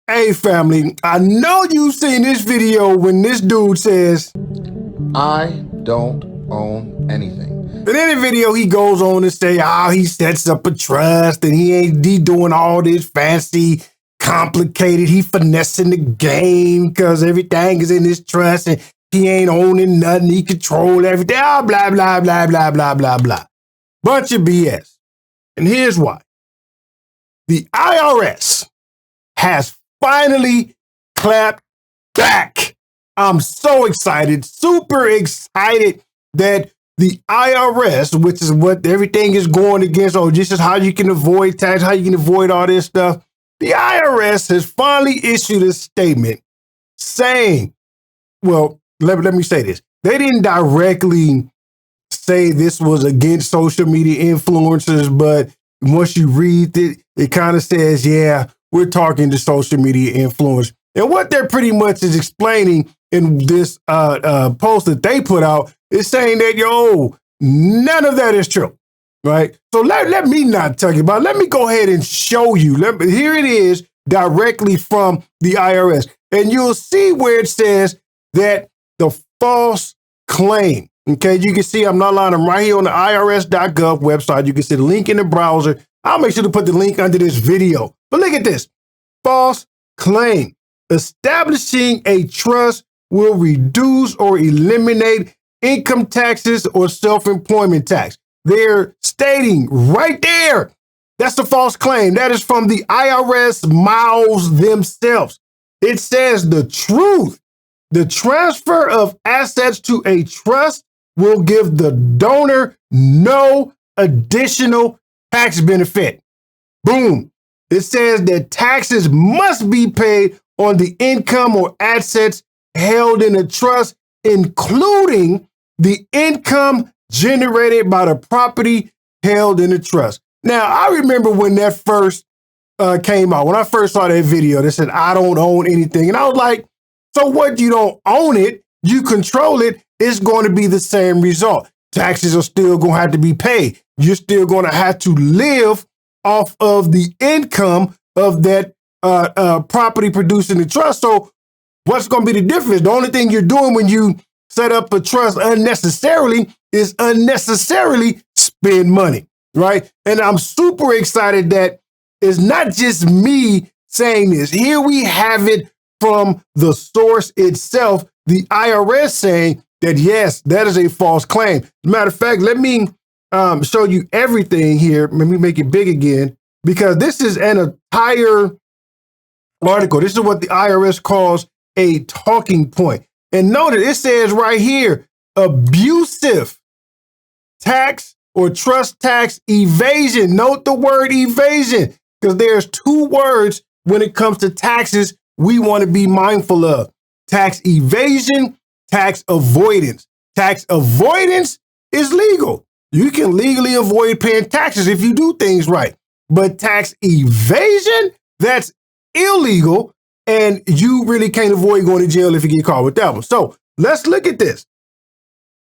Hey, family, I know you've seen this video when this dude says, I don't own anything. in any video, he goes on to say, he sets up a trust and he doing all this fancy, complicated, he finessing the game because everything is in his trust and he ain't owning nothing, he control everything, blah, blah, blah, blah, blah, blah, blah. Bunch of BS. And here's why. The IRS has finally clapped back. I'm so excited, super excited that the IRS, which is what everything is going against, this is how you can avoid tax, how you can avoid all this stuff. The IRS has finally issued a statement saying, well, let me say this. They didn't directly say this was against social media influencers, but once you read it, it kind of says, yeah, we're talking to social media influencers. And what they're pretty much is explaining in this post that they put out is saying that, none of that is true, right? So let me not tell you about it. Let me go ahead and show you. Here it is directly from the IRS. And you'll see where it says that the false claim. Okay, you can see I'm not lying. I'm right here on the irs.gov website. You can see the link in the browser. I'll make sure to put the link under this video. But look at this. False claim. Establishing a trust will reduce or eliminate income taxes or self-employment tax. They're stating right there. That's a false claim. That is from the IRS mouths themselves. It says the truth. The transfer of assets to a trust will give the donor no additional tax benefit. Boom. It says that taxes must be paid on the income or assets held in a trust, including the income generated by the property held in a trust. Now, I remember when that first came out, when I first saw that video, they said, I don't own anything. And I was like, so what? You don't own it, you control it, it's going to be the same result. Taxes are still going to have to be paid. You're still going to have to live off of the income of that property producing the trust. So what's going to be the difference? The only thing you're doing when you set up a trust unnecessarily is unnecessarily spend money, right? And I'm super excited that it's not just me saying this. Here we have it from the source itself, the IRS saying that, yes, that is a false claim. As a matter of fact, let me show you everything here. Let me make it big again, because this is an entire article. This is what the IRS calls a talking point. And notice it says right here, abusive tax or trust tax evasion. Note the word evasion, because there's two words when it comes to taxes we want to be mindful of: tax evasion, tax avoidance. Tax avoidance is legal. You can legally avoid paying taxes if you do things right. But tax evasion, that's illegal, and you really can't avoid going to jail if you get caught with that one. So let's look at this.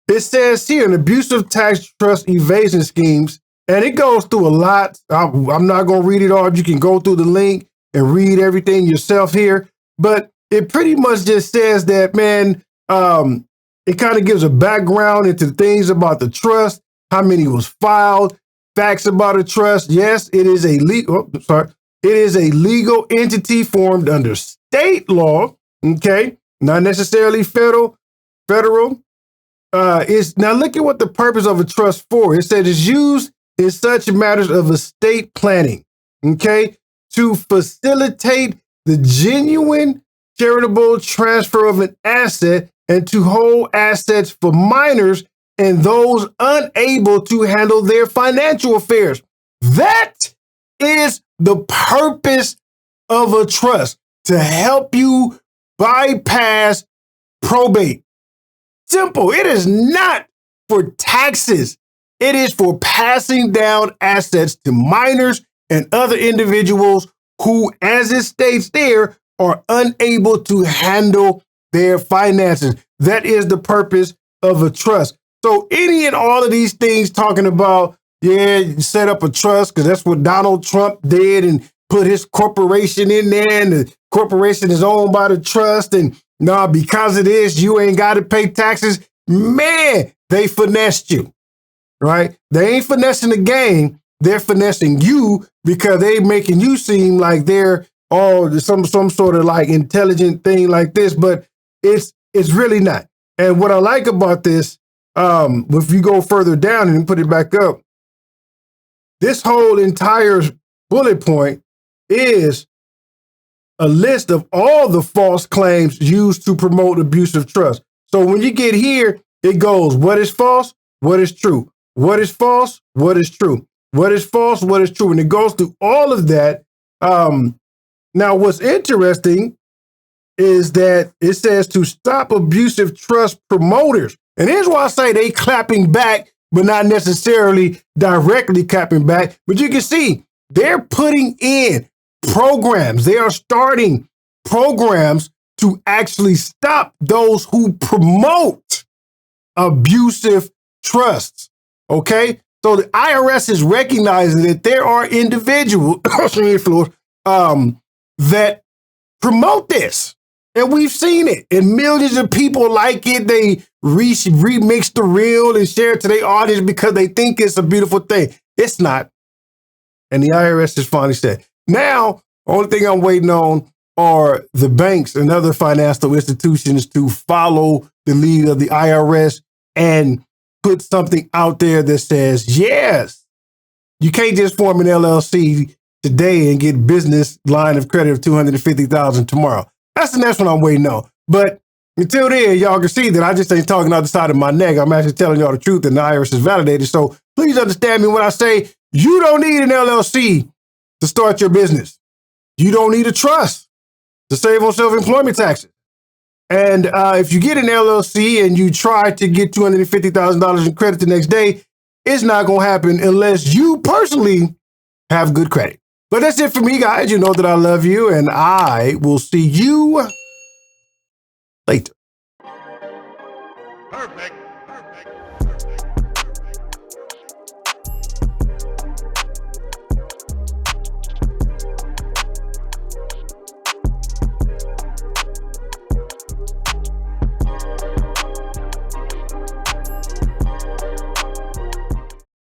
It says here, an abusive tax trust evasion schemes, and it goes through a lot. I'm not going to read it all. You can go through the link and read everything yourself here. But it pretty much just says that, man, it kind of gives a background into things about the trust, how many was filed, facts about a trust. Yes, it is a legal, it is a legal entity formed under state law, okay? Not necessarily federal. Now look at what the purpose of a trust for. It says it's used in such matters of estate planning, okay? To facilitate the genuine charitable transfer of an asset and to hold assets for minors and those unable to handle their financial affairs. That is the purpose of a trust, to help you bypass probate. Simple. It is not for taxes. It is for passing down assets to minors and other individuals who, as it states there, are unable to handle their finances. That is the purpose of a trust. So any and all of these things talking about, yeah, you set up a trust because that's what Donald Trump did and put his corporation in there, and the corporation is owned by the trust. And nah, because of this, you ain't got to pay taxes. Man, they finessed you, right? They ain't finessing the game. They're finessing you because they making you seem like they're some sort of like intelligent thing like this, but it's really not. And what I like about this, if you go further down and put it back up, this whole entire bullet point is a list of all the false claims used to promote abusive trust. So when you get here, it goes, what is false? What is true? What is false? What is true? What is false? What is true? And it goes through all of that. Now, what's interesting is that it says to stop abusive trust promoters. And here's why I say they clapping back, but not necessarily directly clapping back. But you can see they're putting in programs. They are starting programs to actually stop those who promote abusive trusts. Okay? So the IRS is recognizing that there are individuals that promote this. And we've seen it. And millions of people like it. They remix the reel and share it to their audience because they think it's a beautiful thing. It's not. And the IRS has finally said, now, only thing I'm waiting on are the banks and other financial institutions to follow the lead of the IRS and put something out there that says, yes, you can't just form an LLC today and get business line of credit of $250,000 tomorrow. That's the next one I'm waiting on. But until then, y'all can see that I just ain't talking out the side of my neck. I'm actually telling y'all the truth, and the IRS is validated. So please understand me when I say you don't need an LLC to start your business. You don't need a trust to save on self-employment taxes. And if you get an LLC and you try to get $250,000 in credit the next day, it's not going to happen unless you personally have good credit. But that's it for me, guys. You know that I love you, and I will see you later. Perfect.